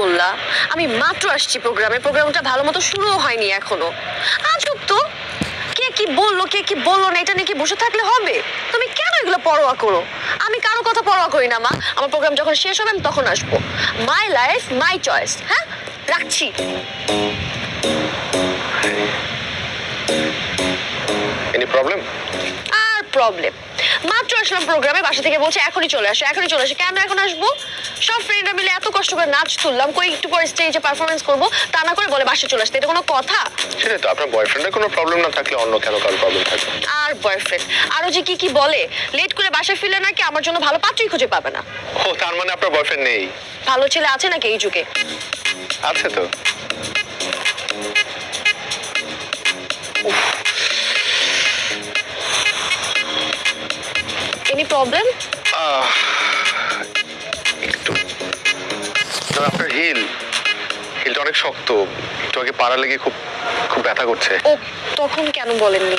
বললা? আমি মাত্র আসছি প্রোগ্রামটা ভালো মতো শুরুও হয়নি এখনো। আজব তো, কে কি বললো কে কি বললো না এটা নিয়ে কি বসে থাকলে হবে? তুমি কেন এগুলো পরোয়া করো? আমি কারো কথা পরোয়া করি না মা। আমার প্রোগ্রাম যখন শেষ হবে আমি তখন আসবো। My life my choice. হ্যাঁ, রাখছি। Any problem? আর প্রবলেম? মাত্র আসলাম প্রোগ্রামে, বাসা থেকে বলছে এখনই চলে আসো এখনই চলে আসো। কেন এখন আসবো? সব ফ্রেন্ডরা মিলে এত কষ্ট করে নাচ তুললাম, কই একটু পরে স্টেজে পারফরমেন্স করবো, তা না করে বলে বাসা চলে আসতে। এটা কোনো কথা? সেটাই তো, আপনার বয়ফ্রেন্ডের কোনো প্রবলেম না থাকলে অন্য কেন কারো প্রবলেম থাকবে? আর বয়ফ্রেন্ড আরো যে কি কি বলে, লেট করে বাসায় ফিরলে নাকি আমার জন্য ভালো পাত্রই খুঁজে পাবে না। ও, তার মানে আপনার বয়ফ্রেন্ড নেই? ভালো ছেলে আছে নাকি এই যুগে? আছে তো। Any problem? একটু। তবে আপনার হিলটা অনেক শক্ত, একটু আগে পাড়া লেগে খুব খুব ব্যথা করছে। ও তখন কেন বলেননি?